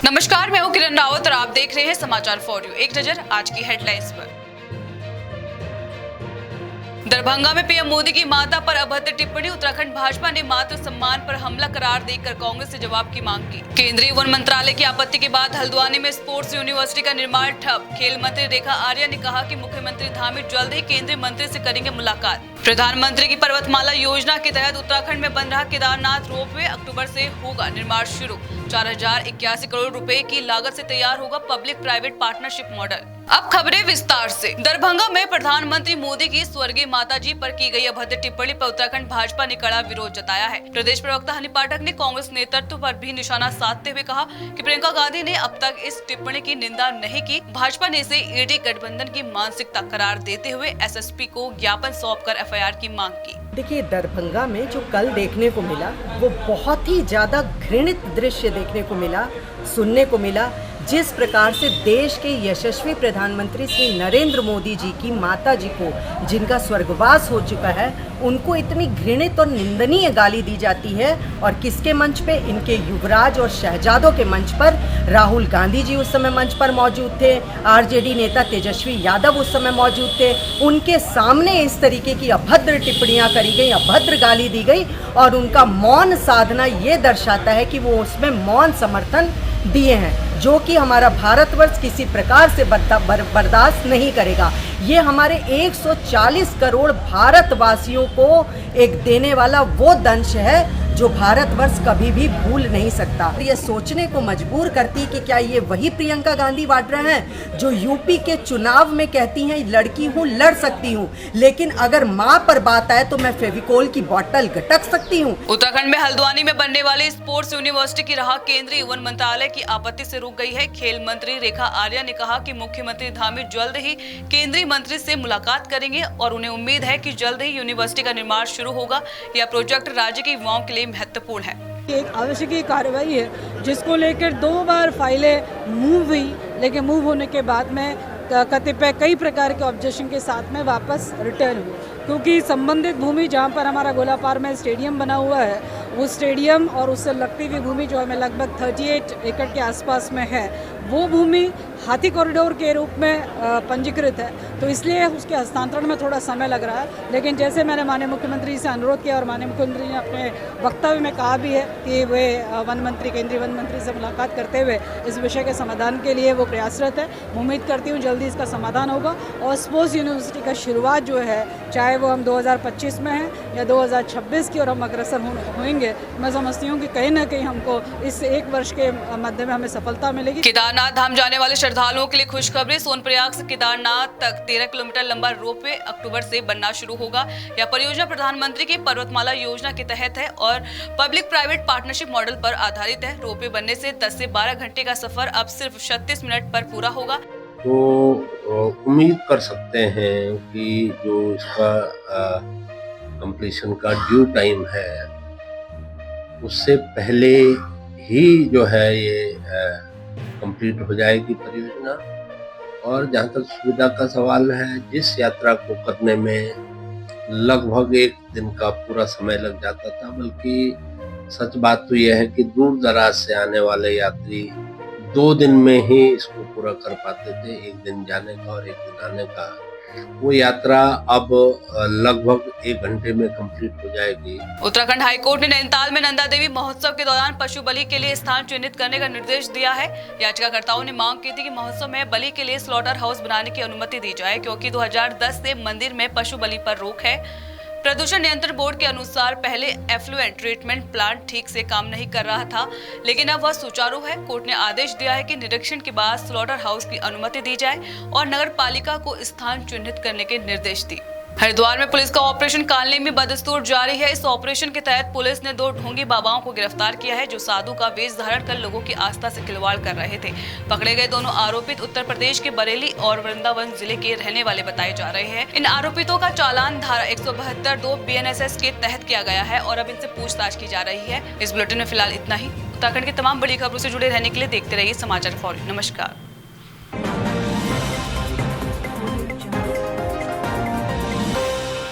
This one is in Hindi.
नमस्कार, मैं हूं किरण रावत और आप देख रहे हैं समाचार फॉर यू। एक नजर आज की हेडलाइंस पर। दरभंगा में पीएम मोदी की माता पर अभद्र टिप्पणी। उत्तराखंड भाजपा ने मातृ सम्मान पर हमला करार देकर कांग्रेस से जवाब की मांग की। केंद्रीय वन मंत्रालय की आपत्ति के बाद हल्द्वानी में स्पोर्ट्स यूनिवर्सिटी का निर्माण ठप। खेल मंत्री रेखा आर्या ने कहा कि मुख्यमंत्री धामी जल्द ही केंद्रीय मंत्री से करेंगे मुलाकात। प्रधानमंत्री की पर्वतमाला योजना के तहत उत्तराखंड में बन रहा केदारनाथ रोपवे, अक्टूबर से होगा निर्माण शुरू। 4081 करोड़ रुपए की लागत से तैयार होगा पब्लिक प्राइवेट पार्टनरशिप मॉडल। अब खबरें विस्तार से। दरभंगा में प्रधानमंत्री मोदी की स्वर्गीय माताजी पर की गई अभद्र टिप्पणी पर उत्तराखंड भाजपा ने कड़ा विरोध जताया है। प्रदेश प्रवक्ता हनी पाठक ने कांग्रेस नेतृत्व पर भी निशाना साधते हुए कहा कि प्रियंका गांधी ने अब तक इस टिप्पणी की निंदा नहीं की। भाजपा ने इसे ईडी गठबंधन की मानसिकता करार देते हुए एसएसपी को ज्ञापन सौंपकर एफआईआर की मांग की। देखिए, दरभंगा में जो कल देखने को मिला वो बहुत ही ज्यादा घृणित दृश्य देखने को मिला, सुनने को मिला। जिस प्रकार से देश के यशस्वी प्रधानमंत्री श्री नरेंद्र मोदी जी की माता जी को, जिनका स्वर्गवास हो चुका है, उनको इतनी घृणित और निंदनीय गाली दी जाती है। और किसके मंच पे? इनके युवराज और शहजादों के मंच पर। राहुल गांधी जी उस समय मंच पर मौजूद थे, आरजेडी नेता तेजस्वी यादव उस समय मौजूद थे। उनके सामने इस तरीके की अभद्र टिप्पणियां करी गई, अभद्र गाली दी गई और उनका मौन साधना ये दर्शाता है कि वो उसमें मौन समर्थन दिए हैं, जो कि हमारा भारतवर्ष किसी प्रकार से बर्दाश्त नहीं करेगा। ये हमारे 140 करोड़ भारतवासियों को एक देने वाला वो दंश है जो भारतवर्ष कभी भी भूल नहीं सकता। ये सोचने को मजबूर करती कि क्या ये वही प्रियंका गांधी वाड्रा हैं जो यूपी के चुनाव में कहती हैं लड़की हूँ, लड़ सकती हूँ, लेकिन अगर माँ पर बात आए तो मैं फेविकोल की बोतल गटक सकती हूँ। उत्तराखंड में हल्द्वानी में बनने वाली स्पोर्ट्स यूनिवर्सिटी की राह केंद्रीय वन मंत्रालय की आपत्ति से रुक गई है। खेल मंत्री रेखा आर्या ने कहा कि मुख्यमंत्री धामी जल्द ही केंद्रीय मंत्री से मुलाकात करेंगे और उन्हें उम्मीद है कि जल्द ही यूनिवर्सिटी का निर्माण शुरू होगा। यह प्रोजेक्ट राज्य के युवाओं के लिए महत्वपूर्ण है। एक आवश्यक कार्रवाई है जिसको लेकर 2 बार फाइलें मूव हुई, लेकिन मूव होने के बाद में कतिपय कई प्रकार के ऑब्जेक्शन के साथ में वापस रिटर्न हुई, क्योंकि संबंधित भूमि जहां पर हमारा गोलापार में स्टेडियम बना हुआ है, वो स्टेडियम और उससे लगती हुई भूमि जो हमें लगभग 38 एकड़ के आसपास में है, वो भूमि हाथी कॉरिडोर के रूप में पंजीकृत है। तो इसलिए उसके हस्तांतरण में थोड़ा समय लग रहा है। लेकिन जैसे मैंने माननीय मुख्यमंत्री से अनुरोध किया और माननीय मुख्यमंत्री ने अपने वक्तव्य में कहा भी है कि वे केंद्रीय वन मंत्री से मुलाकात करते हुए इस विषय के समाधान के लिए वो प्रयासरत है। उम्मीद करती हूँ जल्दी इसका समाधान होगा और स्पोर्ट्स यूनिवर्सिटी का शुरुआत जो है, चाहे वो हम 2025 में है या 2026 की और हम अग्रसर होंगे, मैं समझती हूँ कि कहीं ना कहीं हमको इस 1 वर्ष के मध्य में हमें सफलता मिलेगी। केदारनाथ धाम जाने वाले श्रद्धालुओं के लिए खुशखबरी। सोनप्रयाग से केदारनाथ तक 13 किलोमीटर लंबा रोपवे अक्टूबर से बनना शुरू होगा। यह परियोजना प्रधानमंत्री की पर्वतमाला योजना के तहत है और पब्लिक प्राइवेट पार्टनरशिप मॉडल पर आधारित है। रोपवे बनने से 10 से 12 घंटे का सफर अब सिर्फ 36 मिनट पर पूरा होगा। तो उम्मीद कर सकते हैं कि जो इसका कंप्लीशन का ड्यू टाइम है उससे पहले ही जो है ये कंप्लीट हो जाएगी परियोजना। और जहाँ तक सुविधा का सवाल है, जिस यात्रा को करने में लगभग 1 दिन का पूरा समय लग जाता था, बल्कि सच बात तो यह है कि दूर दराज से आने वाले यात्री 2 दिन में ही इसको पूरा कर पाते थे, 1 दिन जाने का और 1 दिन आने का। वो यात्रा अब लगभग 1 घंटे में कंप्लीट हो जाएगी। उत्तराखंड हाईकोर्ट ने नैनीताल में नंदा देवी महोत्सव के दौरान पशु बलि के लिए स्थान चिन्हित करने का निर्देश दिया है। याचिकाकर्ताओं ने मांग की थी कि महोत्सव में बलि के लिए स्लॉटर हाउस बनाने की अनुमति दी जाए, क्योंकि 2010 से मंदिर में पशु बलि पर रोक है। प्रदूषण नियंत्रण बोर्ड के अनुसार पहले एफ्लुएंट ट्रीटमेंट प्लांट ठीक से काम नहीं कर रहा था, लेकिन अब वह सुचारू है। कोर्ट ने आदेश दिया है कि निरीक्षण के बाद स्लॉटर हाउस की अनुमति दी जाए और नगर पालिका को स्थान चिन्हित करने के निर्देश दिए। हरिद्वार में पुलिस का ऑपरेशन कालनी में बदस्तूर जारी है। इस ऑपरेशन के तहत पुलिस ने 2 ढोंगी बाबाओं को गिरफ्तार किया है, जो साधु का वेश धारण कर लोगों की आस्था से खिलवाड़ कर रहे थे। पकड़े गए दोनों आरोपित उत्तर प्रदेश के बरेली और वृंदावन जिले के रहने वाले बताए जा रहे हैं। इन आरोपितों का चालान धारा 172 BNSS के तहत किया गया है और अब इनसे पूछताछ की जा रही है। इस बुलेटिन में फिलहाल इतना ही। उत्तराखंड की तमाम बड़ी खबरों से जुड़े रहने के लिए देखते रहिए समाचार फॉर यू। नमस्कार।